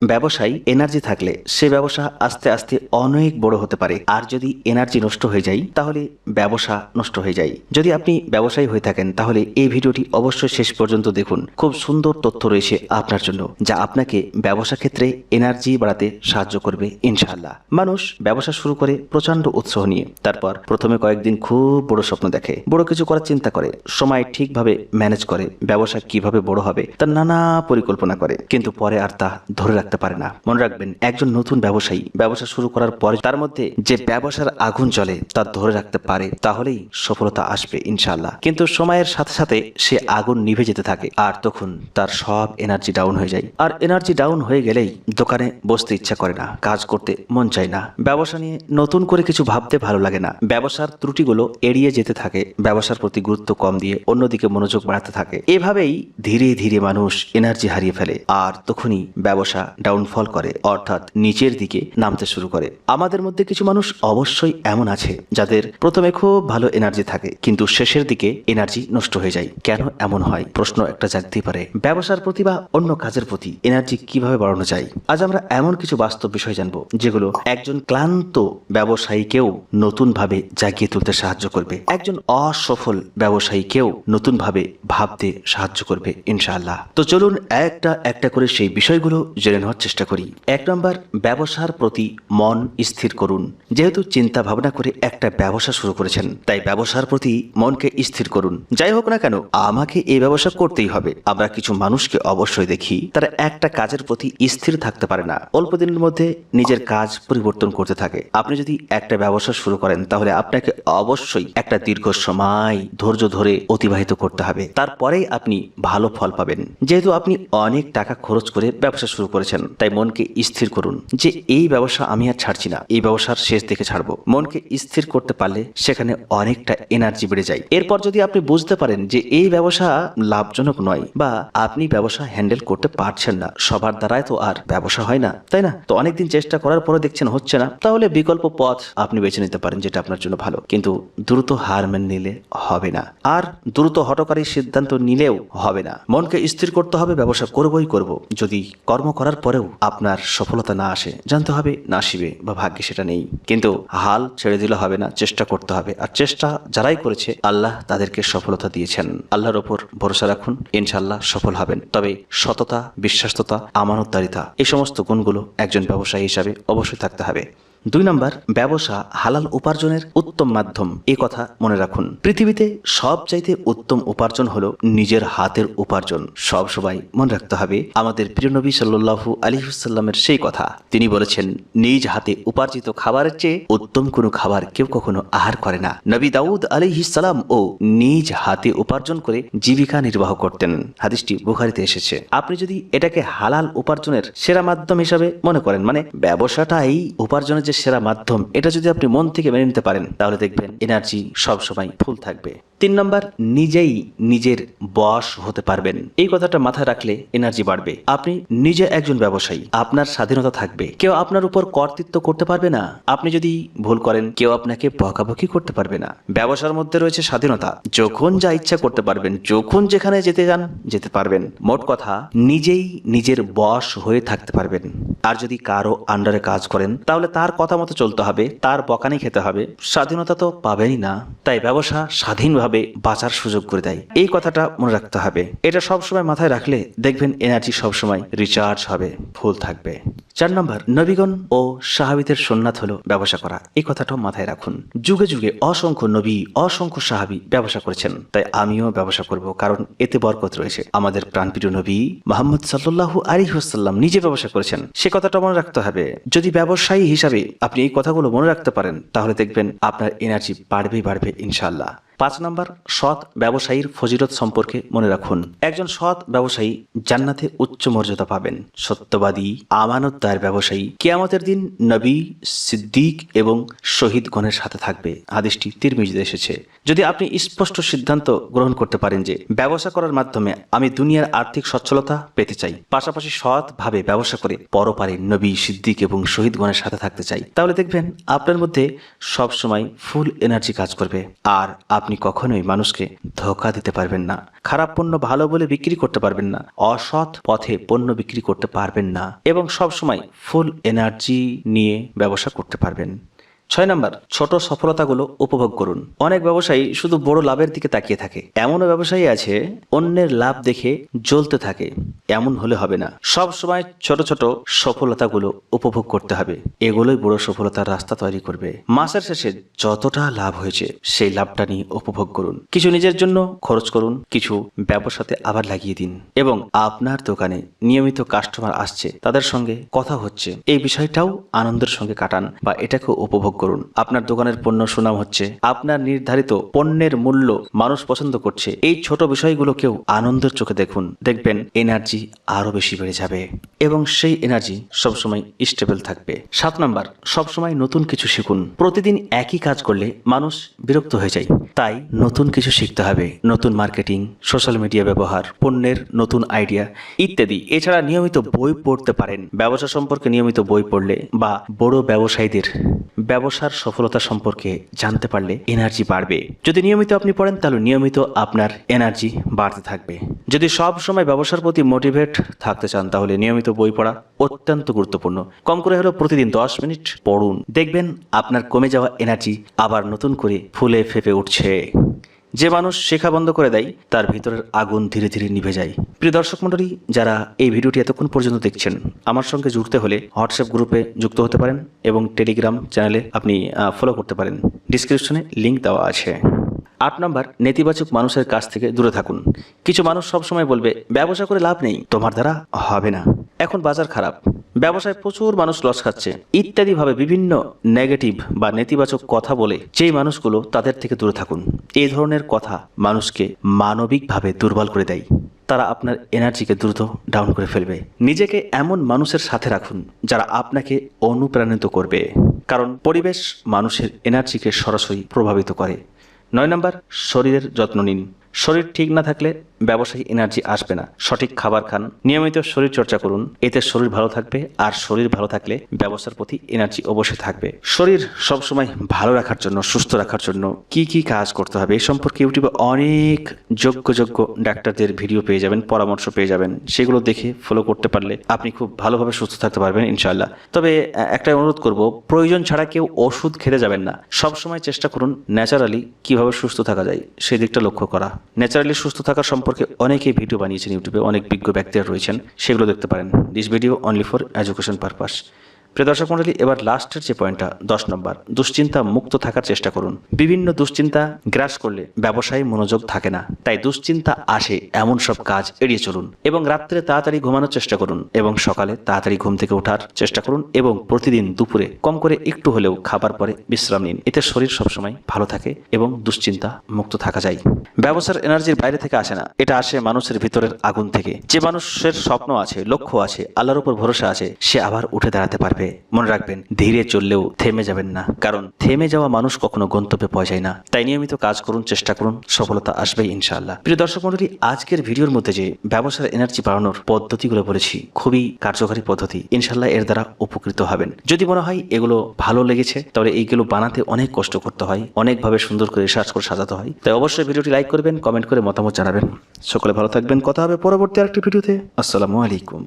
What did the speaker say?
ব্যবসায় এনার্জি থাকলে সে ব্যবসা আস্তে আস্তে অনেক বড় হতে পারে, আর যদি এনার্জি নষ্ট হয়ে যায় তাহলে ব্যবসা নষ্ট হয়ে যায়। যদি আপনি ব্যবসায়ী হয়ে থাকেন তাহলে এই ভিডিওটি অবশ্যই শেষ পর্যন্ত দেখুন। খুব সুন্দর তথ্য রয়েছে আপনার জন্য, যা আপনাকে ব্যবসা ক্ষেত্রে এনার্জি বাড়াতে সাহায্য করবে ইনশাআল্লাহ। মানুষ ব্যবসা শুরু করে প্রচন্ড উৎসাহ নিয়ে, তারপর প্রথমে কয়েকদিন খুব বড় স্বপ্ন দেখে, বড় কিছু করার চিন্তা করে, সময় ঠিকভাবে ম্যানেজ করে, ব্যবসা কিভাবে বড় হবে তার নানা পরিকল্পনা করে, কিন্তু পরে আর তা ধরে রাখতে পারে না। মনে রাখবেন, একজন নতুন ব্যবসায়ী ব্যবসা শুরু করার পরে তার মধ্যে যে ব্যবসার আগুন জ্বলে তা ধরে রাখতে পারে, তাহলেই সফলতা আসবে ইনশাআল্লাহ। কিন্তু সময়ের সাথে সাথে সে আগুন নিভে যেতে থাকে, আর তখন তার সব এনার্জি ডাউন হয়ে যায়। আর এনার্জি ডাউন হয়ে গেলেই দোকানে বসতে ইচ্ছা করে না, কাজ করতে মন চায় না, ব্যবসা নিয়ে নতুন করে কিছু ভাবতে ভালো লাগে না, ব্যবসার ত্রুটিগুলো এড়িয়ে যেতে থাকে, ব্যবসার প্রতি গুরুত্ব কম দিয়ে অন্যদিকে মনোযোগ বাড়াতে থাকে। এভাবেই ধীরে ধীরে মানুষ এনার্জি হারিয়ে ফেলে, আর তখনই ব্যবসা ডাউনফল করে, অর্থাৎ নিচের দিকে নামতে শুরু করে। আমাদের মধ্যে কিছু মানুষ অবশ্যই এমন আছে যাদের প্রথমে খুব ভালো এনার্জি থাকে, কিন্তু শেষের দিকে এনার্জি নষ্ট হয়ে যায়। কেন এমন হয় প্রশ্ন একটা জাগতেই পারে। ব্যবসার প্রতি বা অন্য কাজের প্রতি এনার্জি কিভাবে বাড়ানো যায়, আজ আমরা এমন কিছু বাস্তব বিষয় জানবো যেগুলো একজন ক্লান্ত ব্যবসায়ীকেও নতুন ভাবে জাগিয়ে তুলতে সাহায্য করবে, একজন অসফল ব্যবসায়ীকেও নতুন ভাবে ভাবতে সাহায্য করবে ইনশাআল্লাহ। তো চলুন একটা একটা করে সেই বিষয়গুলো জেনে নেওয়ার চেষ্টা করি। 1 নম্বর, ব্যবসার প্রতি মন স্থির করুন। যেহেতু চিন্তা ভাবনা করে একটা ব্যবসা শুরু করেছেন, তাই ব্যবসার প্রতি মনকে স্থির করুন। যাই হোক না কেন, আমাকে এই ব্যবসা করতেই হবে। আমরা কিছু মানুষকে অবশ্যই দেখি তারা একটা কাজের প্রতি স্থির থাকতে পারে না, অল্প দিনের মধ্যে নিজের কাজ পরিবর্তন করতে থাকে। আপনি যদি একটা ব্যবসা শুরু করেন তাহলে আপনাকে অবশ্যই একটা দীর্ঘ সময় ধৈর্য ধরে অতিবাহিত করতে হবে, তারপরেই আপনি ভালো ফল পাবেন। যেহেতু আপনি অনেক টাকা খরচ করে ব্যবসা শুরু করেছেন, তাই মনকে স্থির করুন যে এই ব্যবসা আমি আর ছাড়ছি না, এই ব্যবসার শেষ দেখে ছাড়বো। মনকে স্থির করতে পারলে সেখানে অনেকটা এনার্জি বেড়ে যায়। এরপর যদি আপনি বুঝতে পারেন যে এই ব্যবসা লাভজনক নয়, বা আপনি ব্যবসা হ্যান্ডেল করতে পারছেন না, সবার দ্বারাই তো আর ব্যবসা হয় না, তাই না? তো অনেকদিন চেষ্টা করার পরে দেখছেন হচ্ছে না, তাহলে বিকল্প পথ আপনি বেছে নিতে পারেন, যেটা আপনার জন্য ভালো। কিন্তু দ্রুত হার মেনে নিলে হবে না, আর দ্রুত হঠকারী সিদ্ধান্ত নিলেও হবে না। মনকে স্থির করতে হবে, ব্যবসা করবই করব। যদি কর্ম করার পরেও আপনার সফলতা না আসে, জানতে হবে নাসিবে বা ভাগ্যে সেটা নেই। কিন্তু হাল ছেড়ে দিলে হবে না, চেষ্টা করতে হবে। আর চেষ্টা যারাই করেছে আল্লাহ তাদেরকে সফলতা দিয়েছেন। আল্লাহর ওপর ভরসা রাখুন, ইনশাআল্লাহ সফল হবেন। তবে সততা, বিশ্বাসতা, আমানতদারিতা, এই সমস্ত গুণগুলো একজন ব্যবসায়ী হিসাবে অবশ্যই থাকতে হবে। 2 নম্বর, ব্যবসা হালাল উপার্জনের উত্তম মাধ্যম। এ কথা মনে রাখুন, পৃথিবীতে সবচাইতে উত্তম উপার্জন হলো নিজের হাতের উপার্জন। সব সময় মনে রাখতে হবে আমাদের প্রিয় নবী সাল্লাল্লাহু আলাইহি ওয়াসাল্লামের সেই কথা। তিনি বলেছেন, নিজ হাতে উপার্জিত খাবারের চেয়ে উত্তম কোনো খাবার কেউ কখনো আহার করে না। নবী দাউদ আলাইহিস সালাম ও নিজ হাতে উপার্জন করে জীবিকা নির্বাহ করতেন। হাদিসটি বুখারীতে এসেছে। আপনি যদি এটাকে হালাল উপার্জনের সেরা মাধ্যম হিসাবে মনে করেন, মানে ব্যবসাটাই উপার্জনের যে সেরা মাধ্যম, এটা যদি আপনি মন থেকে মেনে নিতে পারেন, তাহলে দেখবেন এনার্জি সবসময় ফুল থাকবে। 3 নম্বর, নিজেই নিজের বস হতে পারবেন। এই কথাটা মাথায় রাখলে এনার্জি বাড়বে। আপনি নিজে একজন ব্যবসায়ী, আপনার স্বাধীনতা থাকবে, কেউ আপনার উপর কর্তৃত্ব করতে পারবে না। আপনি যদি ভুল করেন, কেউ আপনাকে বকাবকি করতে পারবে না। ব্যবসার মধ্যে রয়েছে স্বাধীনতা, যখন যা ইচ্ছা করতে পারবেন, যখন যেখানে যেতে যান যেতে পারবেন। মোট কথা, নিজেই নিজের বস হয়ে থাকতে পারবেন। আর যদি কারো আন্ডারে কাজ করেন, তাহলে তার কথা মতো চলতে হবে, তার বকানি খেতে হবে, স্বাধীনতা তো পাবেনই না। তাই ব্যবসা স্বাধীনভাবে বাঁচার সুযোগ করে দেয়, এই কথাটা মনে রাখতে হবে। এটা সবসময় মাথায় রাখলে দেখবেন এনার্জি সবসময় রিচার্জ হবে, ফুল থাকবে। 4 নম্বর, নবীগণ ও সাহাবীদের সুন্নাত হলো ব্যবসা করা। এই কথাটাও মাথায় রাখুন। যুগে যুগে অসংখ্য নবী, অসংখ্য সাহাবী ব্যবসা করেছেন, তাই আমিও ব্যবসা করব, কারণ এতে বরকত রয়েছে। আমাদের প্রাণপ্রিয় নবী মুহাম্মদ সাল্লাল্লাহু আলাইহি ওয়াসাল্লাম নিজে ব্যবসা করেছেন, সে কথাটা মনে রাখতে হবে। যদি ব্যবসায়ী হিসাবে আপনি এই কথাগুলো মনে রাখতে পারেন, তাহলে দেখবেন আপনার এনার্জি বাড়বেই বাড়বে ইনশাআল্লাহ। 5 নম্বর, সৎ ব্যবসায়ীর ফজিলত সম্পর্কে মনে রাখুন। একজন সৎ ব্যবসায়ী জান্নাতে উচ্চ মর্যাদা পাবেন। সত্যবাদী, আমানতদার ব্যবসায়ী কিয়ামতের দিন নবী, সিদ্দিক এবং শহীদগণের সাথে থাকবে। হাদিসটি তিরমিজিতে এসেছে। যদি আপনি স্পষ্ট সিদ্ধান্ত গ্রহণ করতে পারেন যে ব্যবসা করার মাধ্যমে আমি দুনিয়ার আর্থিক সচ্ছলতা পেতে চাই, পাশাপাশি সৎভাবে ব্যবসা করে পরপারে নবী, সিদ্দিক এবং শহীদগণের সাথে থাকতে চাই, তাহলে দেখবেন আপনার মধ্যে সবসময় ফুল এনার্জি কাজ করবে, আর আপনি আপনি কখনোই মানুষকে ধোঁকা দিতে পারবেন না, খারাপ পণ্য ভালো বলে বিক্রি করতে পারবেন না, অসৎ পথে পণ্য বিক্রি করতে পারবেন না এবং সবসময় ফুল এনার্জি নিয়ে ব্যবসা করতে পারবেন। 6 নাম্বার, ছোট সফলতাগুলো উপভোগ করুন। অনেক ব্যবসায়ী শুধু বড় লাভের দিকে তাকিয়ে থাকে। এমনও ব্যবসায়ী আছে অন্যের লাভ দেখে জ্বলতে থাকে। এমন হলে হবে না, সব সময় ছোট ছোট সফলতাগুলো উপভোগ করতে হবে। এগুলোই বড় সফলতার রাস্তা তৈরি করবে। মাসের শেষে যতটা লাভ হয়েছে সেই লাভটা নিয়ে উপভোগ করুন। কিছু নিজের জন্য খরচ করুন, কিছু ব্যবসাতে আবার লাগিয়ে দিন এবং আপনার দোকানে নিয়মিত কাস্টমার আসছে, তাদের সঙ্গে কথা হচ্ছে, এই বিষয়টাও আনন্দের সঙ্গে কাটান বা এটাকে উপভোগ করুন। আপনার দোকানের পণ্য সুনাম হচ্ছে, আপনার নির্ধারিত পণ্যের মূল্য মানুষ পছন্দ করছে, এই ছোট বিষয়গুলোকেও আনন্দের চোখে দেখুন। দেখবেন এনার্জি আরো বেশি বেড়ে যাবে এবং সেই এনার্জি সবসময় স্টেবল থাকবে। 7 নাম্বার, সবসময় নতুন কিছু শিখুন। প্রতিদিন একই কাজ করলে মানুষ বিরক্ত হয়ে যায়, তাই নতুন কিছু শিখতে হবে। নতুন মার্কেটিং, সোশ্যাল মিডিয়া ব্যবহার, পণ্যের নতুন আইডিয়া ইত্যাদি। এছাড়া নিয়মিত বই পড়তে পারেন। ব্যবসা সম্পর্কে নিয়মিত বই পড়লে বা বড় ব্যবসায়ীদের ব্যবসার সফলতা সম্পর্কে জানতে পারলে এনার্জি বাড়বে। যদি নিয়মিত আপনি পড়েন তাহলে নিয়মিত আপনার এনার্জি বাড়তে থাকবে। যদি সব সময় ব্যবসার প্রতি মোটিভেট থাকতে চান তাহলে নিয়মিত বই পড়া অত্যন্ত গুরুত্বপূর্ণ। কম করে হলেও প্রতিদিন 10 মিনিট পড়ুন। দেখবেন আপনার কমে যাওয়া এনার্জি আবার নতুন করে ফুলে ফেপে উঠছে। যে মানুষ শেখা বন্ধ করে দেয় তার ভিতরের আগুন ধীরে ধীরে নিভে যায়। প্রিয় দর্শক মণ্ডলী, যারা এই ভিডিওটি এতক্ষণ পর্যন্ত দেখছেন, আমার সঙ্গে জুড়তে হলে হোয়াটসঅ্যাপ গ্রুপে যুক্ত হতে পারেন এবং টেলিগ্রাম চ্যানেলে আপনি ফলো করতে পারেন। ডিসক্রিপশনে লিঙ্ক দেওয়া আছে। 8 নাম্বার, নেতিবাচক মানুষের কাছ থেকে দূরে থাকুন। কিছু মানুষ সবসময় বলবে ব্যবসা করে লাভ নেই, তোমার দ্বারা হবে না, এখন বাজার খারাপ, ব্যবসায় প্রচুর মানুষ লস খাচ্ছে ইত্যাদি ভাবে বিভিন্ন নেগেটিভ বা নেতিবাচক কথা বলে যেই মানুষগুলো, তাদের থেকে দূরে থাকুন। এই ধরনের কথা মানুষকে মানবিকভাবে দুর্বল করে দেয়। তারা আপনার এনার্জিকে দ্রুত ডাউন করে ফেলবে। নিজেকে এমন মানুষের সাথে রাখুন যারা আপনাকে অনুপ্রাণিত করবে, কারণ পরিবেশ মানুষের এনার্জিকে সরাসরি প্রভাবিত করে। 9 নাম্বার, শরীরের যত্ন নিন। শরীর ঠিক না থাকলে ব্যবসায়ী এনার্জি আসবে না। সঠিক খাবার খান, নিয়মিত শরীর চর্চা করুন, এতে শরীর ভালো থাকবে। আর শরীর ভালো থাকলে ব্যবসার প্রতি এনার্জি অবশ্যই থাকবে। শরীর সবসময় ভালো রাখার জন্য, সুস্থ রাখার জন্য কি কি কাজ করতে হবে এই সম্পর্কে ইউটিউবে অনেক যোগ্য ডাক্তারদের ভিডিও পেয়ে যাবেন, পরামর্শ পেয়ে যাবেন। সেগুলো দেখে ফলো করতে পারলে আপনি খুব ভালোভাবে সুস্থ থাকতে পারবেন ইনশাআল্লাহ। তবে একটা অনুরোধ করব, প্রয়োজন ছাড়া কেউ ওষুধ খেতে যাবেন না। সবসময় চেষ্টা করুন ন্যাচারালি কিভাবে সুস্থ থাকা যায় সেই দিকটা লক্ষ্য করা। ন্যাচারালি সুস্থ থাকার সম্পর্কে অনেকেই ভিডিও বানিয়েছেন ইউটিউবে, অনেক বিজ্ঞ ব্যক্তিরা রয়েছেন, সেগুলো দেখতে পারেন। This video only for education purpose. প্রিয় দর্শক মণ্ডলী, এবার লাস্টের যে পয়েন্টটা 10 নম্বর, দুশ্চিন্তা মুক্ত থাকার চেষ্টা করুন। বিভিন্ন দুশ্চিন্তা গ্রাস করলে ব্যবসায় মনোযোগ থাকে না, তাই দুশ্চিন্তা আসে এমন সব কাজ এড়িয়ে চলুন এবং রাত্রে তাড়াতাড়ি ঘুমানোর চেষ্টা করুন এবং সকালে তাড়াতাড়ি ঘুম থেকে ওঠার চেষ্টা করুন এবং প্রতিদিন দুপুরে কম করে একটু হলেও খাবার পরে বিশ্রাম নিন। এতে শরীর সবসময় ভালো থাকে এবং দুশ্চিন্তা মুক্ত থাকা যায়। ব্যবসার এনার্জির বাইরে থেকে আসে না, এটা আসে মানুষের ভিতরের আগুন থেকে। যে মানুষের স্বপ্ন আছে, লক্ষ্য আছে, আল্লাহর উপর ভরসা আছে, সে আবার উঠে দাঁড়াতে পারবে। মনে রাখবেন, ধীরে চললেও থেমে যাবেন না, কারণ থেমে যাওয়া মানুষ কখনো গন্তব্যে পৌঁছায় না। তাই নিয়মিত কাজ করুন, চেষ্টা করুন, সফলতা আসবে ইনশাআল্লাহ। প্রিয় দর্শক মণ্ডলী, আজকের ভিডিওর মধ্যে যে ব্যবসার এনার্জি বাড়ানোর পদ্ধতিগুলো বলেছি, খুবই কার্যকারী পদ্ধতি। ইনশাআল্লাহ এর দ্বারা উপকৃত হবেন। যদি মনে হয় এগুলো ভালো লেগেছে তাহলে এইগুলো বানাতে অনেক কষ্ট করতে হয়, অনেকভাবে সুন্দর করে রিসার্চ করে সাজাতে হয়। তাই অবশ্যই ভিডিওটি লাইক করবেন, কমেন্ট করে মতামত জানাবেন। সকলে ভালো থাকবেন। কথা হবে পরবর্তী আরেকটি ভিডিওতে। আসসালামু আলাইকুম।